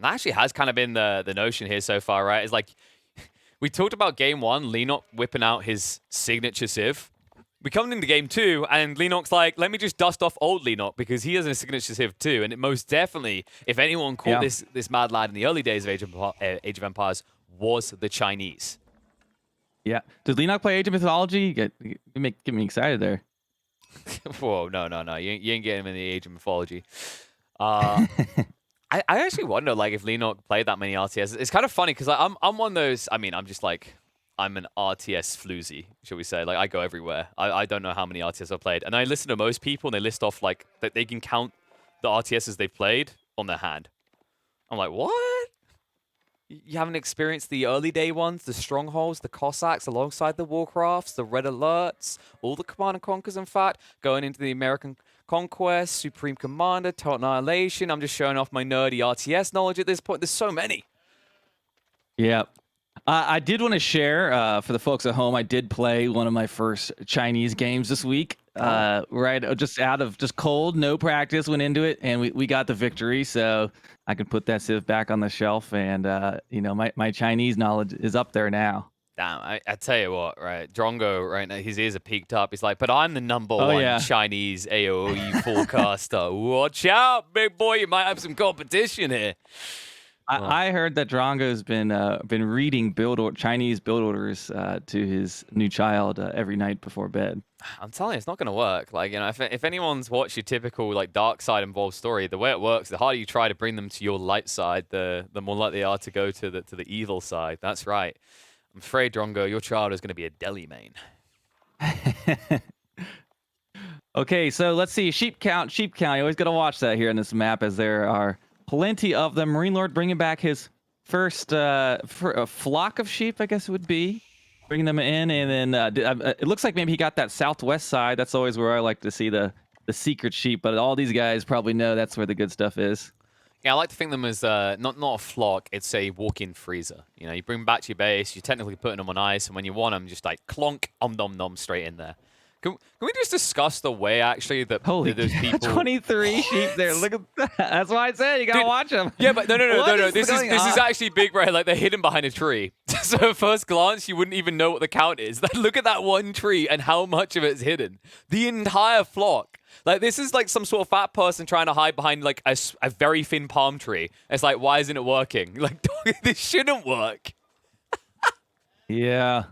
And that actually has kind of been the notion here so far, right? It's like, we talked about game 1, Leenock whipping out his signature Civ. We come into game 2, and Leenock's like, let me just dust off old Leenock because he has a signature Civ too. And it most definitely, if anyone caught this mad lad in the early days of Age of Empires, was the Chinese. Yeah. Does Leenock play Age of Mythology? Get me excited there. Whoa, no. You ain't getting him in the Age of Mythology. I actually wonder, like, if Leenock played that many RTS. It's kind of funny because I'm one of those. I mean, I'm just like, I'm an RTS floozy, shall we say? Like, I go everywhere. I don't know how many RTS I've played, and I listen to most people, and they list off like that they can count the RTSs they've played on their hand. I'm like, what? You haven't experienced the early day ones, the Strongholds, the Cossacks, alongside the Warcrafts, the Red Alerts, all the Command & Conquers, in fact, going into the American Conquest, Supreme Commander, Total Annihilation. I'm just showing off my nerdy RTS knowledge at this point. There's so many. Yeah. I did want to share, for the folks at home, I did play one of my first Chinese games this week. Right, just out of cold, no practice, went into it, and we got the victory. So I can put that Civ back on the shelf, and my Chinese knowledge is up there now. Damn, I tell you what, right? Drongo, right now, his ears are peaked up. He's like, but I'm the number one Chinese AoE forecaster. Watch out, big boy. You might have some competition here. I heard that Drongo's been reading Chinese build orders to his new child every night before bed. I'm telling you, it's not going to work. Like, if anyone's watched your typical like dark side involved story, the way it works, the harder you try to bring them to your light side, the more likely they are to go to the evil side. That's right. I'm afraid, Drongo, your child is going to be a deli main. Okay, so let's see. Sheep count. You always got to watch that here in this map, as there are plenty of them. MarineLorD bringing back his first for a flock of sheep, I guess it would be. Bringing them in, and then it looks like maybe he got that southwest side. That's always where I like to see the secret sheep, but all these guys probably know that's where the good stuff is. Yeah, I like to think of them as not a flock, it's a walk-in freezer. You bring them back to your base, you're technically putting them on ice, and when you want them, just like clonk, nom straight in there. Can we just discuss the way, actually, that those people... 23 sheep there. Look at that. That's why I said you gotta watch them. Yeah, but no. This is actually big, right? Like, they're hidden behind a tree. So at first glance, you wouldn't even know what the count is. Look at that one tree and how much of it's hidden. The entire flock. Like, this is like some sort of fat person trying to hide behind like a very thin palm tree. It's like, why isn't it working? Like, this shouldn't work. Yeah.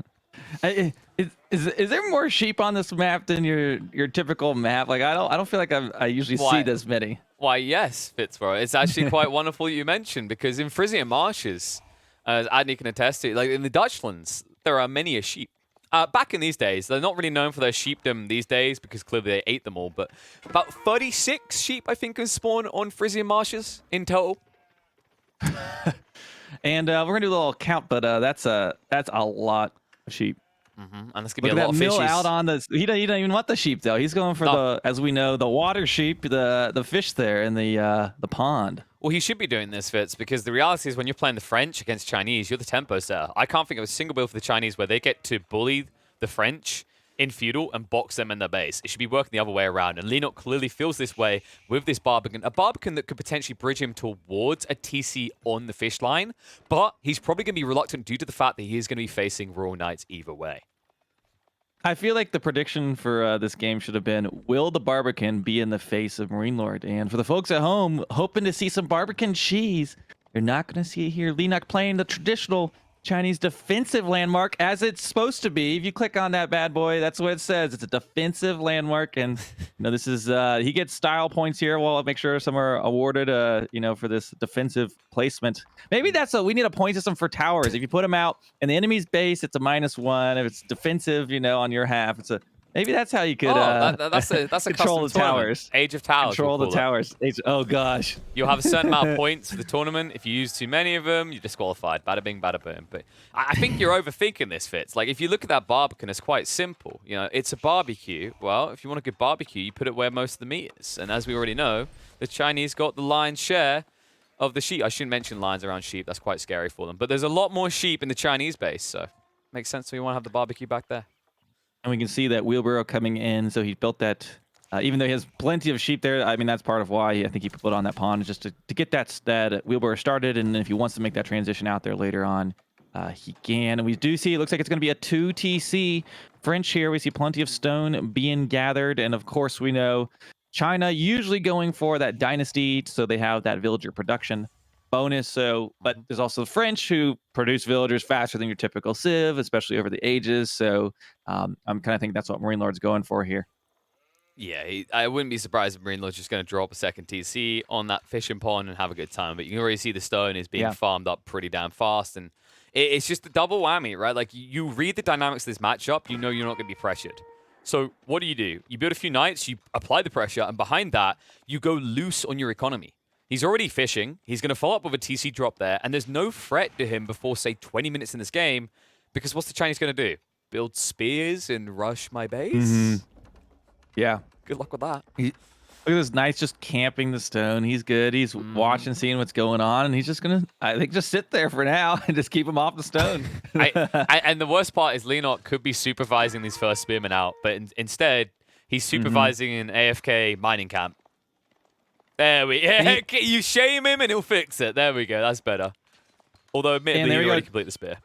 Is there more sheep on this map than your typical map? Like, I don't feel like I usually see this many. Why, yes, Fitzbro. It's actually quite wonderful that you mentioned, because in Frisian marshes, as Adney can attest to, like in the Dutchlands, there are many a sheep. Back in these days, they're not really known for their sheepdom these days because clearly they ate them all. But about 36 sheep, I think, have spawned on Frisian marshes in total. And we're gonna do a little count, but that's a lot of sheep. And this could be a lot of fishes. Out on this. He don't even want the sheep though. He's going for the, as we know, the water sheep, the fish there in the pond. Well, he should be doing this, Fitz, because the reality is when you're playing the French against Chinese, you're the tempo setter. I can't think of a single build for the Chinese where they get to bully the French in Feudal and box them in their base. It should be working the other way around. And Leenock clearly feels this way with this Barbican. A Barbican that could potentially bridge him towards a TC on the fish line. But he's probably going to be reluctant due to the fact that he is going to be facing Royal Knights either way. I feel like the prediction for this game should have been, will the Barbican be in the face of MarineLorD? And for the folks at home hoping to see some Barbican cheese, you're not going to see it here. Leenock playing the traditional Chinese defensive landmark as it's supposed to be. If you click on that bad boy, that's what it says. It's a defensive landmark, and this is he gets style points here. Well, I'll make sure some are awarded for this defensive placement. Maybe that's we need a point system for towers. If you put them out in the enemy's base, it's a -1. If it's defensive, on your half, it's a maybe that's how you could that's a control the towers. Age of Towers. Control the towers. Oh gosh. You'll have a certain amount of points for the tournament. If you use too many of them, you're disqualified. Bada bing, bada boom. But I think you're overthinking this, Fitz. Like, if you look at that Barbican, it's quite simple. It's a barbecue. Well, if you want a good barbecue, you put it where most of the meat is. And as we already know, the Chinese got the lion's share of the sheep. I shouldn't mention lions around sheep. That's quite scary for them. But there's a lot more sheep in the Chinese base, so makes sense. So you want to have the barbecue back there. And we can see that wheelbarrow coming in. So he built that Even though he has plenty of sheep there, I mean, that's part of why I think he put on that pawn, just to get that wheelbarrow started. And if he wants to make that transition out there later on, he can. And we do see it looks like it's going to be a 2 TC French here. We see plenty of stone being gathered. And of course, we know China usually going for that dynasty, so they have that villager production bonus. So, but there's also the French who produce villagers faster than your typical Civ, especially over the ages. So I'm kind of thinking that's what MarineLorD's going for here. Yeah, I wouldn't be surprised if MarineLorD's just going to drop a second TC on that fishing pond and have a good time. But you can already see the stone is being farmed up pretty damn fast. And it's just a double whammy, right? Like, you read the dynamics of this matchup, you know you're not going to be pressured. So what do? You build a few knights, you apply the pressure, and behind that, you go loose on your economy. He's already fishing. He's going to follow up with a TC drop there, and there's no threat to him before, say, 20 minutes in this game, because what's the Chinese going to do? Build spears and rush my base? Mm-hmm. Yeah. Good luck with that. Look at this knight's just camping the stone. He's good. He's watching, seeing what's going on, and he's just going to, I think, just sit there for now and just keep him off the stone. And the worst part is Leenock could be supervising these first spearmen out, but instead, he's supervising an AFK mining camp. There we go. You shame him and he'll fix it. There we go. That's better. Although, admittedly, he already completed the spear.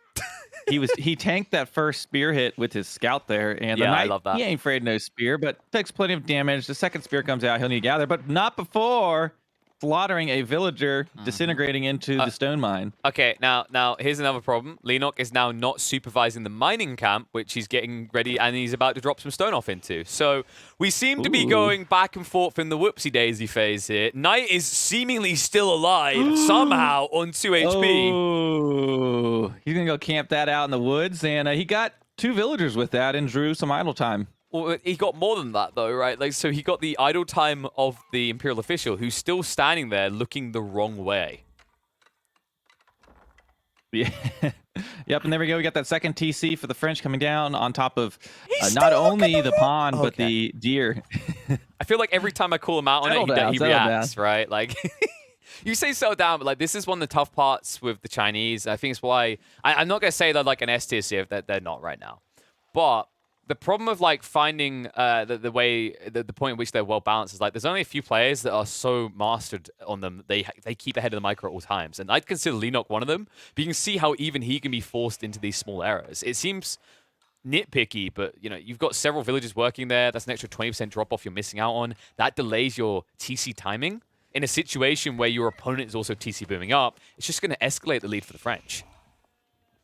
He tanked that first spear hit with his scout there, and the knight, I love that. He ain't afraid of no spear, but takes plenty of damage. The second spear comes out, he'll need to gather, but not before slaughtering a villager, disintegrating into the stone mine. Okay, now here's another problem. Leenock is now not supervising the mining camp, which he's getting ready, and he's about to drop some stone off into. So we seem to be going back and forth in the whoopsie-daisy phase here. Knight is seemingly still alive, somehow, on 2 HP. Oh, he's going to go camp that out in the woods, and he got 2 villagers with that and drew some idle time. Well, he got more than that, though, right? Like, so he got the idle time of the Imperial official, who's still standing there looking the wrong way. Yeah. Yep, and there we go. We got that second TC for the French coming down on top of not only the pawn, but the deer. I feel like every time I call him out on he reacts, right? Like, you say settle down, but like, this is one of the tough parts with the Chinese. I think it's why I'm not going to say they're like an S tier Civ, that they're not right now. But the problem of like finding the point at which they're well balanced is like there's only a few players that are so mastered on them they keep ahead of the micro at all times, and I'd consider Leenock one of them. But you can see how even he can be forced into these small errors. It seems nitpicky, but you know you've got several villagers working there. That's an extra 20% drop off you're missing out on. That delays your TC timing in a situation where your opponent is also TC booming up. It's just going to escalate the lead for the French.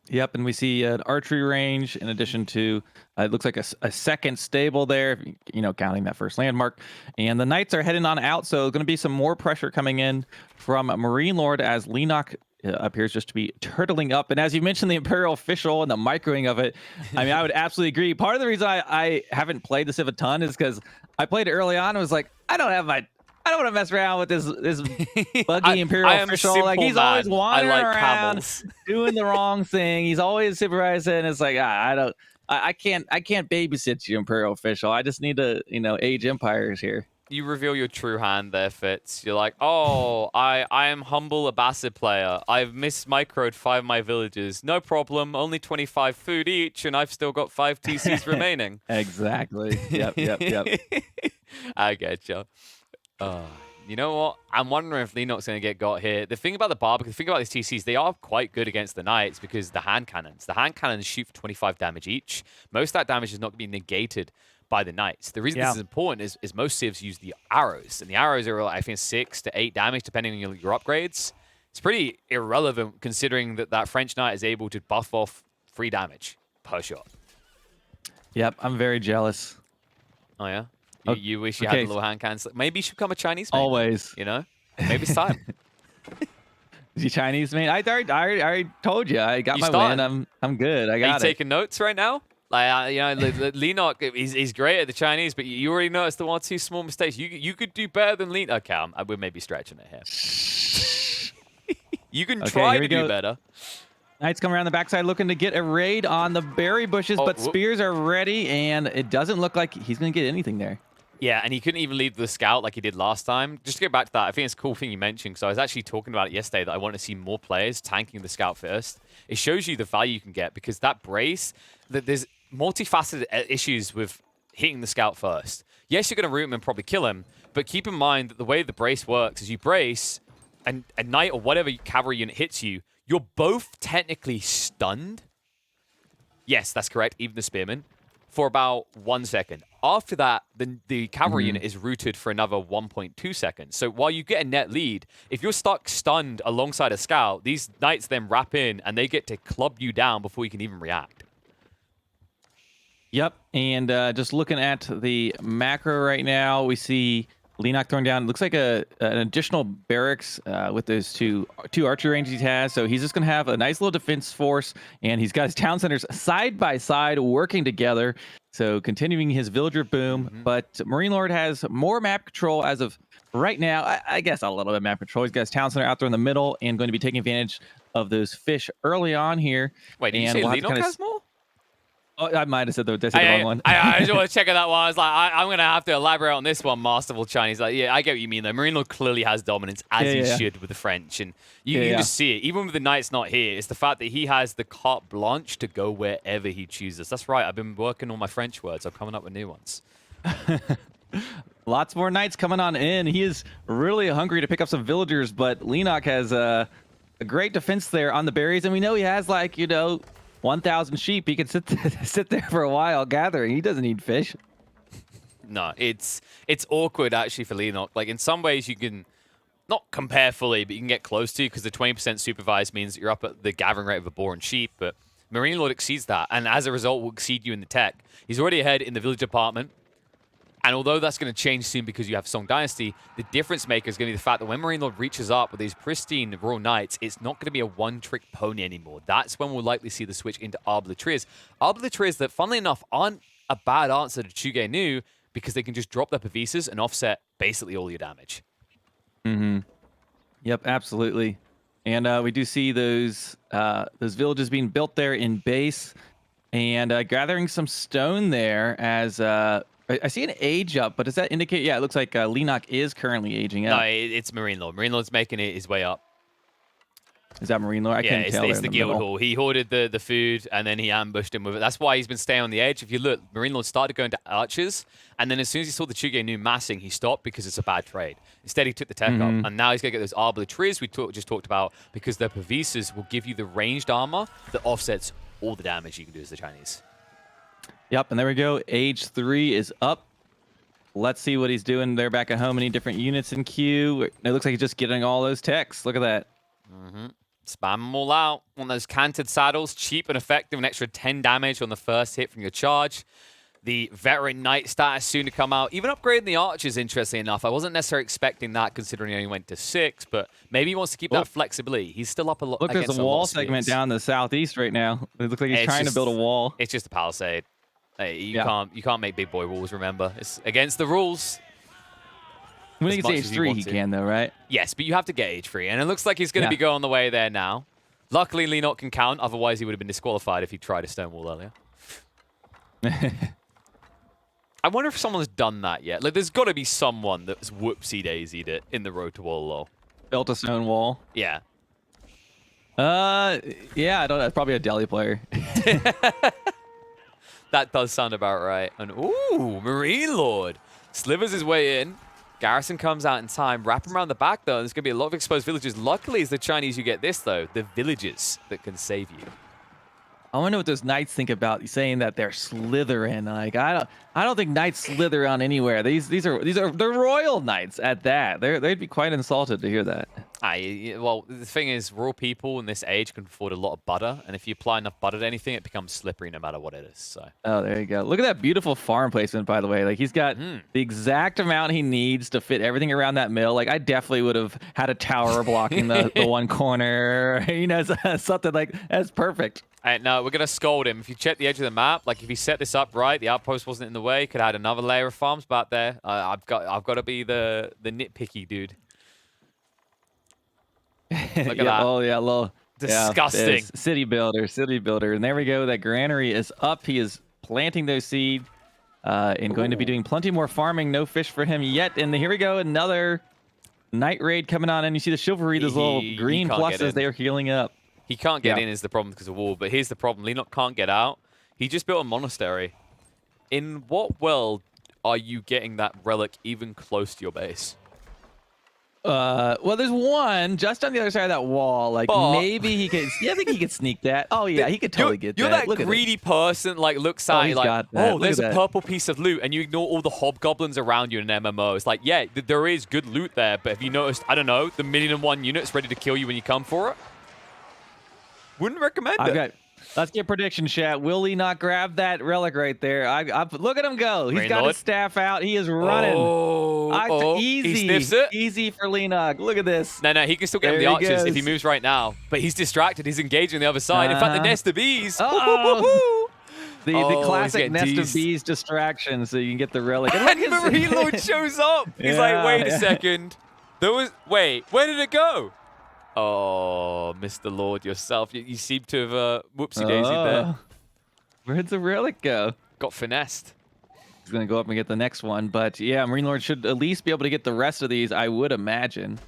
Yep, and we see an archery range in addition to, it looks like a second stable there, you know, counting that first landmark. And the knights are heading on out, so going to be some more pressure coming in from MarineLorD as Leenock appears just to be turtling up. And as you mentioned, the Imperial official and the microing of it, I mean, I would absolutely agree. Part of the reason I haven't played the Civ a ton is because I played it early on and was like, I don't want to mess around with this buggy Imperial official. Like, he's always wandering around doing the wrong thing. He's always supervising. And it's like, I can't babysit you, Imperial official. I just need to, you know, age empires here. You reveal your true hand there, Fitz. You're like, oh, I am humble Abbasid player. I've mismicroed 5 of my villages. No problem. Only 25 food each, and I've still got 5 TCs remaining. Exactly. Yep. I get you. You know what? I'm wondering if Leenock's going to get got here. The thing about the barbecue, the thing about these TCs, they are quite good against the knights because the hand cannons shoot for 25 damage each. Most of that damage is not going to be negated by the knights. The reason this is important is most civs use the arrows, and the arrows are, I think, 6 to 8 damage depending on your upgrades. It's pretty irrelevant considering that French knight is able to buff off 3 damage per shot. Yep, I'm very jealous. Oh, yeah? You wish you had the little hand cannons. Maybe you should become a Chinese main. Always. You know? Maybe it's time. Is he Chinese main? I already told you. I got my win. I'm good. I got it. Are you taking notes right now? Like, you know, Leenock, he's great at the Chinese, but you already noticed the 1 or 2 small mistakes. You could do better than Leenock. Okay, we're maybe stretching it here. You can try to do better. Knights come around the backside looking to get a raid on the berry bushes, but spears are ready, and it doesn't look like he's going to get anything there. Yeah, and he couldn't even lead the scout like he did last time. Just to go back to that, I think it's a cool thing you mentioned, because I was actually talking about it yesterday that I want to see more players tanking the scout first. It shows you the value you can get, because that brace, that there's multifaceted issues with hitting the scout first. Yes, you're going to root him and probably kill him, but keep in mind that the way the brace works is you brace, and a knight or whatever cavalry unit hits you, you're both technically stunned. Yes, that's correct, even the spearman, for about 1 second. After that, the cavalry unit is rooted for another 1.2 seconds. So while you get a net lead, if you're stuck stunned alongside a scout, these knights then wrap in, and they get to club you down before you can even react. Yep, and just looking at the macro right now, we see Leenock throwing down. It looks like an additional barracks with those two archery ranges he has. So he's just going to have a nice little defense force, and he's got his town centers side by side working together. So continuing his villager boom, but MarineLorD has more map control as of right now. I guess a little bit of map control. He's got his town center out there in the middle and going to be taking advantage of those fish early on here. Wait, did you say Leenock has more? Oh, I might have said the wrong one. I just want to check that one. I was like, I'm going to have to elaborate on this one, Masterful Chinese. Like, yeah, I get what you mean, though. MarineLorD clearly has dominance, as he should with the French. And you can just see it. Even with the Knights not here, it's the fact that he has the carte blanche to go wherever he chooses. That's right. I've been working on my French words. I'm coming up with new ones. Lots more Knights coming on in. He is really hungry to pick up some villagers, but Leenock has a great defense there on the berries. And we know he has, 1,000 sheep. He can sit there for a while gathering. He doesn't need fish. No, it's awkward actually for Leenock. Like in some ways you can not compare fully, but you can get close to, because the 20% supervised means that you're up at the gathering rate of a boar and sheep. But MarineLorD exceeds that, and as a result will exceed you in the tech. He's already ahead in the village department. And although that's going to change soon because you have Song Dynasty, the difference maker is going to be the fact that when MarineLorD reaches up with these pristine Royal Knights, it's not going to be a one-trick pony anymore. That's when we'll likely see the switch into Arbalitriers. Arbalitriers that, funnily enough, aren't a bad answer to Chuge Nu because they can just drop their Pavisas and offset basically all your damage. Yep, absolutely. And we do see those villages being built there in base and gathering some stone there as... I see an age up, but does that indicate? Yeah, it looks like Leenock is currently aging up. No, it's MarineLorD. MarineLorD's making it his way up. Is that MarineLorD? I can't tell. It's the guild hall. He hoarded the food, and then he ambushed him with it. That's why he's been staying on the edge. If you look, MarineLorD started going to archers, and then as soon as he saw the Chuge Nu massing, he stopped because it's a bad trade. Instead, he took the tech up, and now he's going to get those Arbalitriers we just talked about, because their Pavisas will give you the ranged armor that offsets all the damage you can do as the Chinese. Yep, and there we go. Age 3 is up. Let's see what he's doing there back at home. Any different units in queue? It looks like he's just getting all those techs. Look at that. Spam them all out. On those canted saddles, cheap and effective, an extra 10 damage on the first hit from your charge. The veteran knight status soon to come out. Even upgrading the archers, interestingly enough. I wasn't necessarily expecting that considering he only went to 6, but maybe he wants to keep that flexibility. He's still up a lot. Look, there's a wall segment down the southeast right now. It looks like he's trying to build a wall. It's just a palisade. Hey, you can't make big boy walls, remember. It's against the rules. When he gets age 3, he can, though, right? Yes, but you have to get age 3, and it looks like he's going to be going the way there now. Luckily, Leenock can count, otherwise he would have been disqualified if he tried a stone wall earlier. I wonder if someone's done that yet. Like, there's got to be someone that's whoopsie-daisied it in the road to Wololo. Built a stone wall? Yeah. Yeah, I don't know. Probably a Delhi player. That does sound about right. And, ooh, MarineLorD slivers his way in. Garrison comes out in time. Wrap him around the back, though. There's going to be a lot of exposed villages. Luckily, it's the Chinese who get this, though. The villages that can save you. I wonder what those knights think about saying that they're slithering. Like, I don't think knights slither on anywhere. They're royal knights at that. They'd be quite insulted to hear that. Well, the thing is, royal people in this age can afford a lot of butter, and if you apply enough butter to anything, it becomes slippery no matter what it is. So. Oh, there you go. Look at that beautiful farm placement, by the way. Like, he's got the exact amount he needs to fit everything around that mill. Like, I definitely would have had a tower blocking the one corner. You know, something like that's perfect. No, we're going to scold him. If you check the edge of the map, like if he set this up right, the outpost wasn't in the way, could have had another layer of farms back there. I've got to be the nitpicky dude. Look at that. Oh, yeah, little disgusting. City builder. And there we go. That granary is up. He is planting those seeds and going to be doing plenty more farming. No fish for him yet. And here we go. Another night raid coming on. And you see the chivalry, those little green pluses, they are healing up. He can't get in is the problem because of wall. But here's the problem. Leenock can't get out. He just built a monastery. In what world are you getting that relic even close to your base? Well, there's one just on the other side of that wall. Like maybe he could. Yeah, I think he could sneak that. Oh yeah, he could totally get that. You're that Look greedy person, like looks at you like, oh, there's a purple piece of loot, and you ignore all the hobgoblins around you in an MMO. It's like, yeah, there is good loot there, but have you noticed? I don't know, the 1,000,001 units ready to kill you when you come for it. Wouldn't recommend it. Let's get prediction chat. Will he not grab that relic right there? Look at him go. He's got his staff out. He is running. Easy. He sniffs it. Easy for Leenock. Look at this. No, he can still get him the archers if he moves right now. But he's distracted. He's engaging the other side. In fact, the nest of bees. The classic nest of bees distraction, so you can get the relic. And MarineLorD shows up. He's like, wait a second. Wait, where did it go? Oh, Mr. Lord yourself. You seem to have whoopsie-daisy there. Where'd the relic go? Got finessed. He's going to go up and get the next one. But yeah, MarineLorD should at least be able to get the rest of these, I would imagine.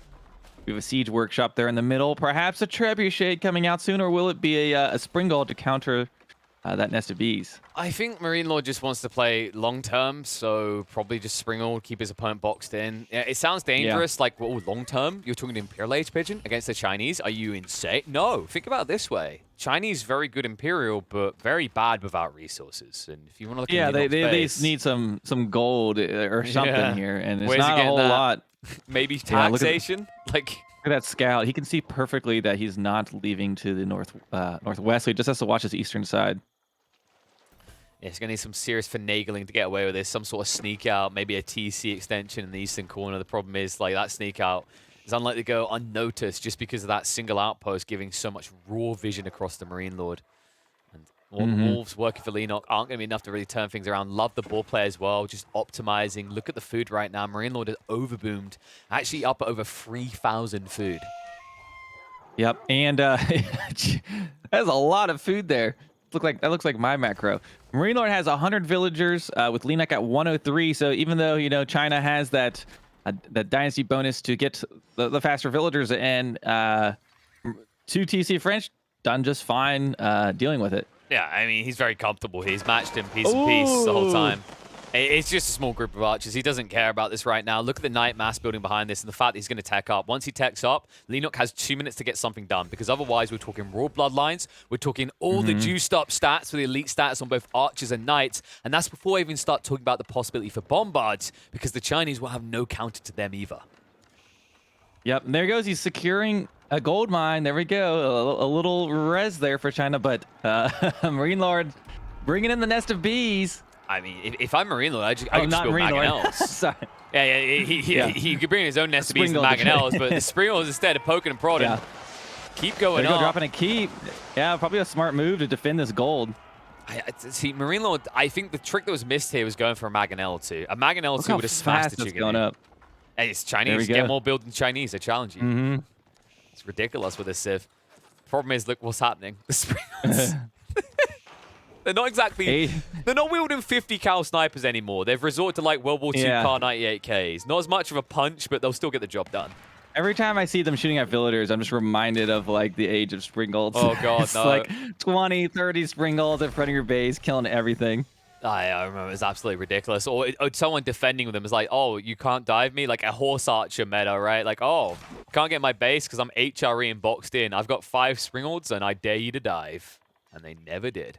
We have a siege workshop there in the middle. Perhaps a trebuchet coming out soon, or will it be a springald to counter that nest of bees? I think MarineLorD just wants to play long-term, so probably just springald, keep his opponent boxed in. Yeah, it sounds dangerous, like, well, long-term? You're talking Imperial Age Pigeon against the Chinese? Are you insane? No, think about it this way. Chinese very good Imperial, but very bad without resources. And if you want to look at they need some gold or something here, and it's not a whole lot. Maybe taxation? Look at that scout. He can see perfectly that he's not leaving to the northwest, so he just has to watch his eastern side. Yeah, he's going to need some serious finagling to get away with this. Some sort of sneak out, maybe a TC extension in the eastern corner. The problem is, like, that sneak out is unlikely to go unnoticed just because of that single outpost giving so much raw vision across the MarineLorD. And all the wolves working for Leenock aren't going to be enough to really turn things around. Love the ball play as well, just optimizing. Look at the food right now. MarineLorD is overboomed, actually up at over 3,000 food. Yep, and that's a lot of food there. That looks like my macro. MarineLorD has 100 villagers with Leenock at 103. So even though China has that dynasty bonus to get the faster villagers, and 2 TC French done just fine dealing with it. Yeah, I mean, he's very comfortable. He's matched him piece to piece the whole time. It's just a small group of archers. He doesn't care about this right now. Look at the Knight mass building behind this and the fact that he's going to tech up. Once he techs up, Leenock has 2 minutes to get something done, because otherwise we're talking raw bloodlines. We're talking all the juiced up stats for the elite stats on both archers and knights. And that's before I even start talking about the possibility for bombards, because the Chinese will have no counter to them either. Yep, and there he goes. He's securing a gold mine. There we go. A little res there for China, but MarineLorD bringing in the nest of bees. I mean, if I'm MarineLorD, I just build Mangonels. Sorry. Yeah, he could bring his own nest of bees and Mangonels, but the Springles, instead of poking and prodding, keep going up. Dropping a keep. Yeah, probably a smart move to defend this gold. See, MarineLorD, I think the trick that was missed here was going for a Mangonel 2. A Mangonel 2 would have smashed the chicken. Going up. Hey, it's Chinese. Get more build than Chinese. They challenge you. It's ridiculous with this Civ. Problem is, look what's happening. The Springles. They're not exactly... They're not wielding 50 cal snipers anymore. They've resorted to, like, World War II Car 98Ks. Not as much of a punch, but they'll still get the job done. Every time I see them shooting at villagers, I'm just reminded of, like, the age of Springolds. Oh, God, it's like 20, 30 Springolds in front of your base, killing everything. I remember. It's absolutely ridiculous. Or someone defending with them is like, oh, you can't dive me? Like a horse archer meta, right? Like, oh, can't get my base because I'm HRE and boxed in. I've got 5 Springolds and I dare you to dive. And they never did.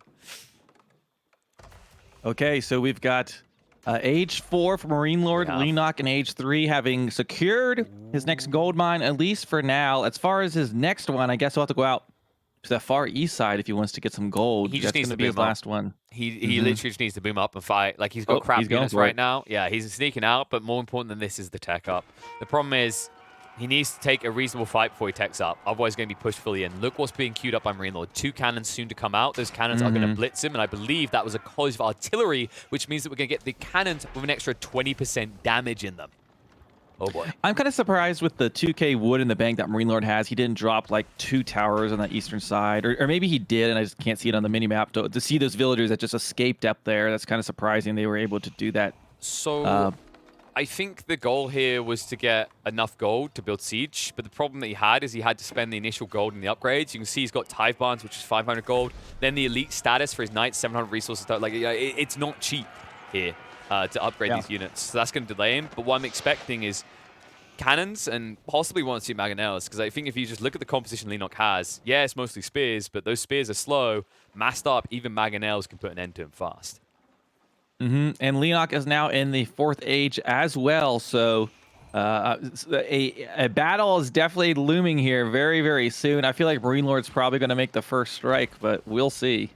Okay, so we've got age 4 for MarineLorD, Leenock, and age 3 having secured his next gold mine, at least for now. As far as his next one, I guess he'll have to go out to the far east side if he wants to get some gold. He just needs to be his last one. He literally just needs to boom up and fight. Like, he's got crap units right now. Yeah, he's sneaking out, but more important than this is the tech up. The problem is, he needs to take a reasonable fight before he techs up. Otherwise, he's going to be pushed fully in. Look what's being queued up by MarineLorD. 2 cannons soon to come out. Those cannons are going to blitz him, and I believe that was a college of artillery, which means that we're going to get the cannons with an extra 20% damage in them. Oh, boy. I'm kind of surprised with the 2K wood in the bank that MarineLorD has. He didn't drop, like, 2 towers on that eastern side. Or maybe he did, and I just can't see it on the minimap. To see those villagers that just escaped up there, that's kind of surprising they were able to do that. So... I think the goal here was to get enough gold to build Siege, but the problem that he had is he had to spend the initial gold in the upgrades. You can see he's got Tithe Barns, which is 500 gold. Then the elite status for his Knights, 700 resources. Like, it's not cheap here. to upgrade these units. So that's going to delay him. But what I'm expecting is cannons and possibly one or two mangonels, because I think if you just look at the composition Leenock has, yeah, it's mostly spears, but those spears are slow. Massed up, even mangonels can put an end to him fast. And Leenock is now in the 4th age as well, so a battle is definitely looming here very, very soon. I feel like MarineLorD's probably going to make the first strike, but we'll see.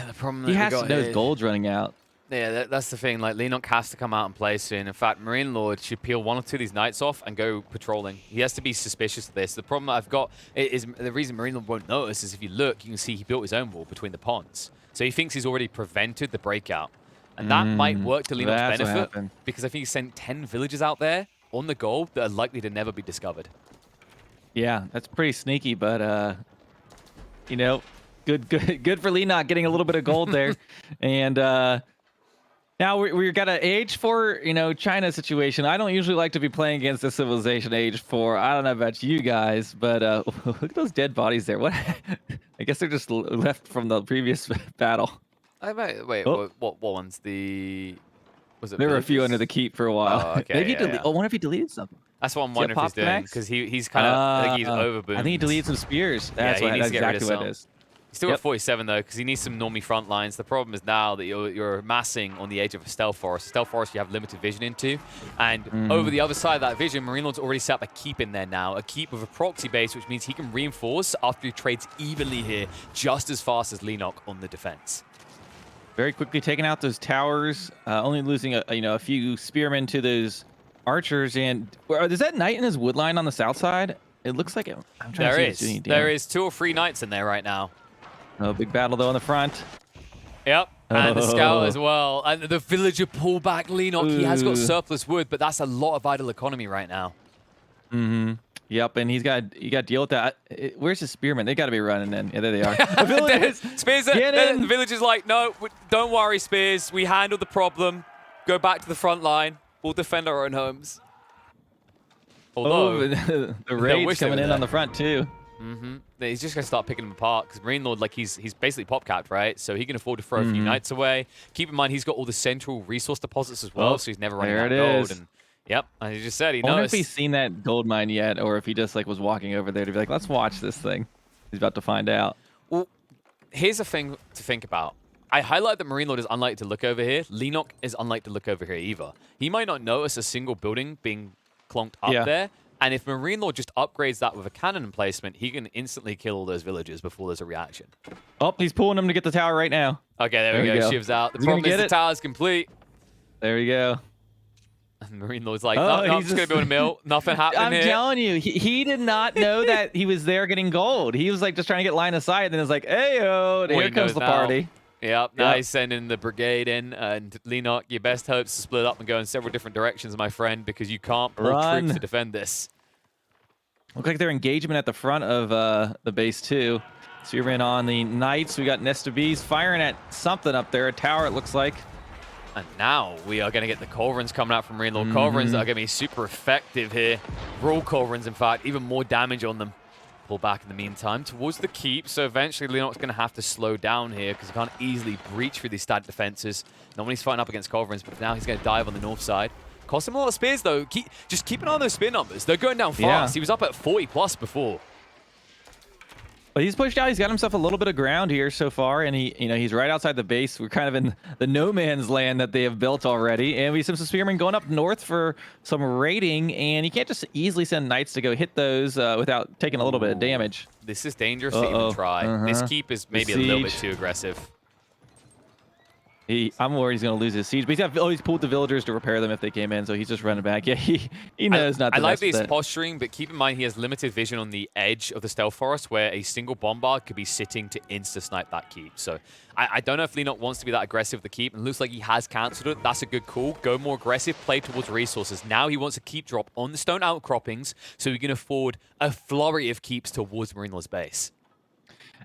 The problem he has to know his gold's running out. Yeah, that's the thing. Like, Leenock has to come out and play soon. In fact, MarineLorD should peel 1 or 2 of these knights off and go patrolling. He has to be suspicious of this. The problem that I've got is the reason MarineLorD won't notice is if you look, you can see he built his own wall between the ponds. So he thinks he's already prevented the breakout. And that might work to Leenock's benefit, because I think he sent 10 villagers out there on the gold that are likely to never be discovered. Yeah, that's pretty sneaky, but, you know, good for Leenock getting a little bit of gold there. And now we've got an age 4, you know, China situation. I don't usually like to be playing against a civilization age 4. I don't know about you guys, but look at those dead bodies there. What? I guess they're just left from the previous battle. Wait, what ones? Was it there were a few under the keep for a while. Oh, okay. I wonder if he deleted something. That's what I'm wondering if he's doing, because he's kind of I think he's overboomed. I think he deleted some spears. That's exactly what it is. He's still at 47 though, because he needs some normie front lines. The problem is now that you're massing on the edge of a stealth forest. Stealth forest you have limited vision into, and over the other side of that vision, MarineLorD's already set up a keep in there now, a keep with a proxy base, which means he can reinforce after he trades evenly here, just as fast as Leenock on the defense. Very quickly taking out those towers, only losing a few spearmen to those archers. And is that knight in his wood line on the south side? It looks like it. I'm trying to see there is 2 or 3 knights in there right now. Oh, big battle though in the front. Yep, and the scout as well. And the villager pull back Leenock. He has got surplus wood, but that's a lot of idle economy right now. Yep, and you got to deal with that. Where's his spearmen? They got to be running in. Yeah, there they are. The Spears. The villager's like, no, don't worry, Spears. We handled the problem. Go back to the front line. We'll defend our own homes. Although the raid's coming in on the front too. He's just going to start picking them apart, because MarineLorD, like, he's basically pop capped, right? So he can afford to throw a few knights away. Keep in mind, he's got all the central resource deposits as well, so he's never running out of gold. And yep, as you just said, he knows. I wonder if he's seen that gold mine yet, or if he just like was walking over there to be like, let's watch this thing. He's about to find out. Well, here's a thing to think about. I highlight that MarineLorD is unlikely to look over here. Leenock is unlikely to look over here either. He might not notice a single building being clonked up there. And if MarineLorD just upgrades that with a cannon emplacement, he can instantly kill all those villagers before there's a reaction. Oh, he's pulling them to get the tower right now. Okay, there we go. Shiv's out. The problem is the tower's complete. There we go. And MarineLorD's like, no, I'm just going to build a mill. Nothing happened here. I'm telling you, he did not know that he was there getting gold. He was like just trying to get line of sight, and then it's like, hey-o, here comes the party. Yep, now he's sending the brigade in, and Leenock, your best hopes to split up and go in several different directions, my friend, because you can't pull troops to defend this. Looks like their engagement at the front of the base too. Spearman on the knights. We got Nest of Bees firing at something up there, a tower it looks like. And now we are going to get the Culverins coming out from MarineLorD. Culverins are going to be super effective here. Raw Culverins, in fact, even more damage on them. Pull back in the meantime towards the keep, so eventually Leenock's going to have to slow down here because he can't easily breach through these stat defenses. Not when he's fighting up against Culverins, but now he's going to dive on the north side. Cost him a lot of spears though. Just keep an eye on those spear numbers. They're going down fast. He was up at 40 plus before. But he's pushed out. He's got himself a little bit of ground here so far, and he's right outside the base. We're kind of in the no man's land that they have built already, and we see some spearmen going up north for some raiding, and you can't just easily send knights to go hit those without taking a little bit of damage. This is dangerous to even try. This keep is maybe a little bit too aggressive. I'm worried he's going to lose his siege, but he's pulled the villagers to repair them if they came in, so he's just running back. Yeah, he knows not to. I like these posturing, but keep in mind he has limited vision on the edge of the stealth forest where a single bombard could be sitting to insta-snipe that keep. So I don't know if Leenock wants to be that aggressive with the keep, and it looks like he has cancelled it. That's a good call. Go more aggressive, play towards resources. Now he wants a keep drop on the stone outcroppings, so he can afford a flurry of keeps towards MarineLorD's base.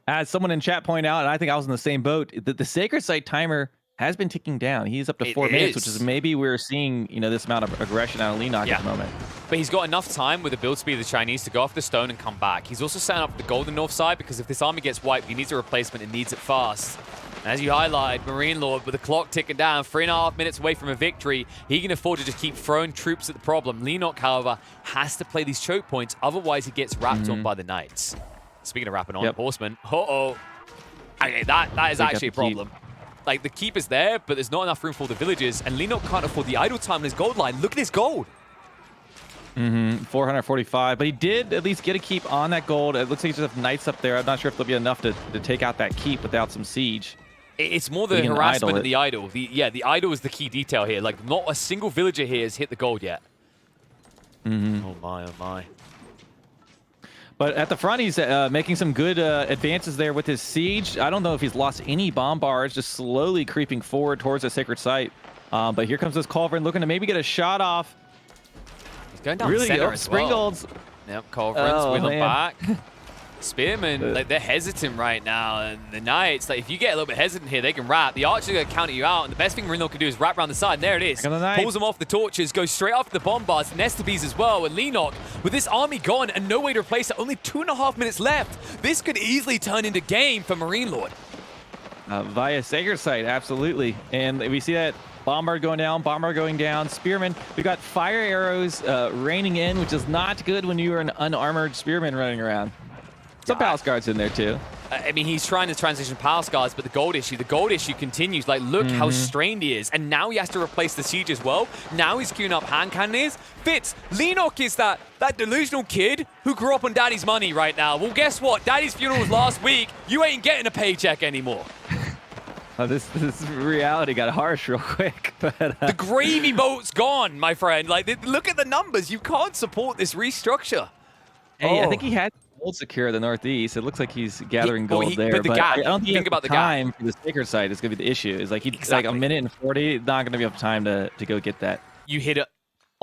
As someone in chat pointed out, and I think I was in the same boat, the sacred site timer has been ticking down. He's up to 4 minutes, which is maybe we're seeing, this amount of aggression out of Leenock at the moment. But he's got enough time with the build speed of the Chinese to go off the stone and come back. He's also setting up the golden north side because if this army gets wiped, he needs a replacement and needs it fast. As you highlight, MarineLorD with the clock ticking down, 3.5 minutes away from a victory. He can afford to just keep throwing troops at the problem. Leenock, however, has to play these choke points, otherwise he gets wrapped on by the Knights. Speaking of wrapping on, Horseman. Uh-oh. Okay, that is actually a problem. Like, the keep is there, but there's not enough room for the villagers, and Leenock can't afford the idle time on his gold line. Look at his gold. 445, but he did at least get a keep on that gold. It looks like he just have Knights up there. I'm not sure if there'll be enough to take out that keep without some siege. It's more the harassment and the idol. The idol is the key detail here. Like, not a single villager here has hit the gold yet. Oh my, oh my. But at the front, he's making some good advances there with his siege. I don't know if he's lost any bombards, just slowly creeping forward towards the sacred site. But here comes this Culverin looking to maybe get a shot off. He's going down the center as well. Yep, Culverins wheeling back. Spearmen, like, they're hesitant right now, and the Knights, like, if you get a little bit hesitant here, they can wrap. The Archers are going to counter you out, and the best thing MarineLorD can do is wrap around the side, and there it is. Pulls them off the torches, goes straight after the bombards, Nestabees as well, and Leenock, with this army gone and no way to replace it, only 2.5 minutes left. This could easily turn into game for MarineLorD. Via Sacred Site, absolutely. And we see that bombard going down, bombard going down, spearmen. We got fire arrows raining in, which is not good when you are an unarmored spearman running around. Some palace guards in there too. I mean, he's trying to transition palace guards, but the gold issue continues. Like, look how strained he is. And now he has to replace the siege as well. Now he's queuing up hand cannoneers. Fitz, Leenock is that delusional kid who grew up on daddy's money right now. Well, guess what? Daddy's funeral was last week. You ain't getting a paycheck anymore. This reality got harsh real quick. But, the gravy boat's gone, my friend. Like, look at the numbers. You can't support this restructure. Hey, I think he had gold secure the northeast. It looks like he's gathering gold there. But the gap. I don't think about the time for the sacred site is going to be the issue. It's like like a minute and 40. Not going to be enough time to go get that. You hit it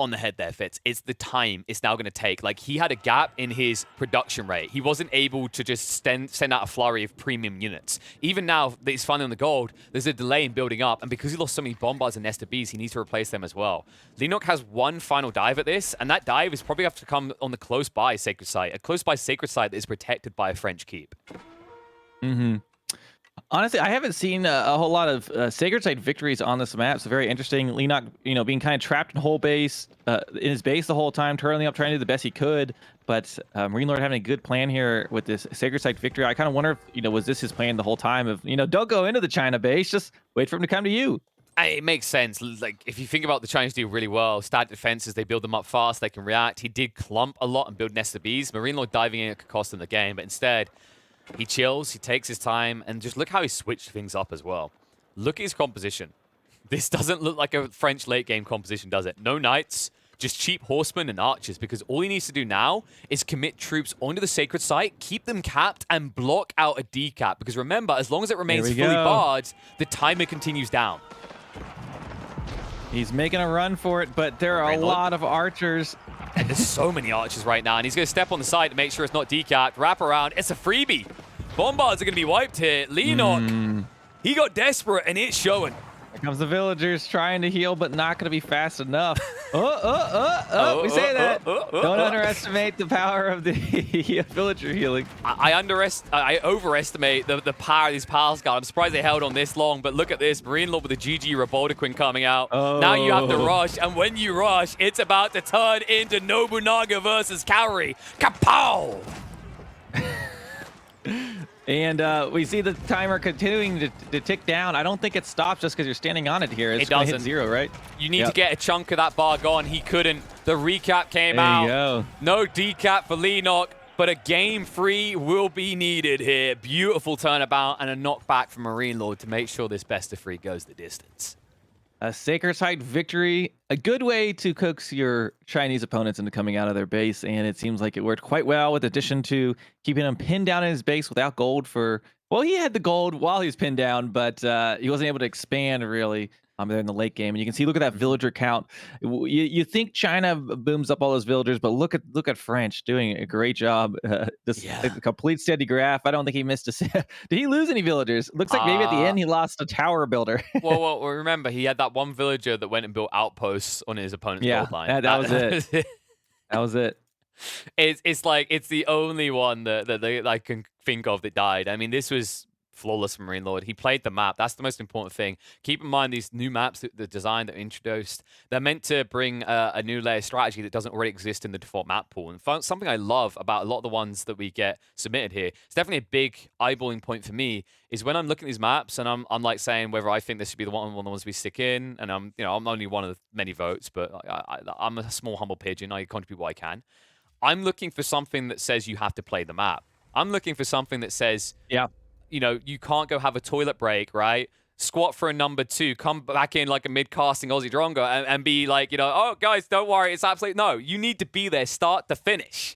on the head there, Fitz. It's the time it's now going to take. Like, he had a gap in his production rate. He wasn't able to just send out a flurry of premium units. Even now that he's finally on the gold, there's a delay in building up, and because he lost so many bombards and Nestabees, he needs to replace them as well. Leenock has one final dive at this, and that dive is probably have to come on the close-by sacred site, a close-by sacred site that is protected by a French keep. Honestly, I haven't seen a whole lot of sacred site victories on this map. So very interesting. Leenock, being kind of trapped in whole base, in his base the whole time, turning up, trying to do the best he could. But MarineLorD having a good plan here with this sacred site victory. I kind of wonder if, was this his plan the whole time of, don't go into the China base, just wait for him to come to you. It makes sense. Like, if you think about the Chinese do really well, start defenses, they build them up fast, they can react. He did clump a lot and build Nestabees. MarineLorD diving in could cost him the game, but instead, he chills, he takes his time, and just look how he switched things up as well. Look at his composition. This doesn't look like a French late-game composition, does it? No knights, just cheap horsemen and archers, because all he needs to do now is commit troops onto the sacred site, keep them capped, and block out a decap. Because remember, as long as it remains fully barred, the timer continues down. He's making a run for it, but there are a lot of archers. And there's so many archers right now, and he's going to step on the side to make sure it's not decapped. Wrap around. It's a freebie. Bombards are going to be wiped here. Leenock, he got desperate, and it's showing. Here comes the villagers trying to heal, but not going to be fast enough. We say that. Don't underestimate the power of the villager healing. I overestimate the power of these palace guards. I'm surprised they held on this long, but look at this. MarineLorD with the GG Robotiquin coming out. Now you have to rush, and when you rush, it's about to turn into Nobunaga versus Kaori. Kapow! And we see the timer continuing to tick down. I don't think it stops just because you're standing on it here. It's going to hit 0, right? You need to get a chunk of that bar gone. He couldn't. The recap came out. There you go. No decap for Leenock, but a game 3 will be needed here. Beautiful turnabout and a knockback from MarineLorD to make sure this best of 3 goes the distance. A sacred site victory, a good way to coax your Chinese opponents into coming out of their base, and it seems like it worked quite well with addition to keeping him pinned down in his base without gold for, well, he had the gold while he was pinned down, but he wasn't able to expand really there in the late game. And you can see, look at that villager count. You think China booms up all those villagers, but look at French doing a great job. A complete steady graph. I don't think he missed a Did he lose any villagers? Looks like maybe at the end he lost a tower builder. well, remember, he had that one villager that went and built outposts on his opponent's gold line. That was it. That was it. It's like, it's the only one that I can think of that died. I mean, this was flawless from MarineLorD. He played the map. That's the most important thing. Keep in mind these new maps, the design that are introduced, they're meant to bring a new layer of strategy that doesn't already exist in the default map pool. And something I love about a lot of the ones that we get submitted here, it's definitely a big eyeballing point for me, is when I'm looking at these maps and I'm like saying whether I think this should be one of the ones we stick in. And I'm only one of the many votes, but I'm a small humble pigeon. I contribute what I can. I'm looking for something that says you have to play the map. I'm looking for something that says, Yeah. You can't go have a toilet break, right? Squat for a number 2, come back in like a mid-casting Aussie Drongo and be like, oh, guys, don't worry. It's absolutely, no, you need to be there start to finish.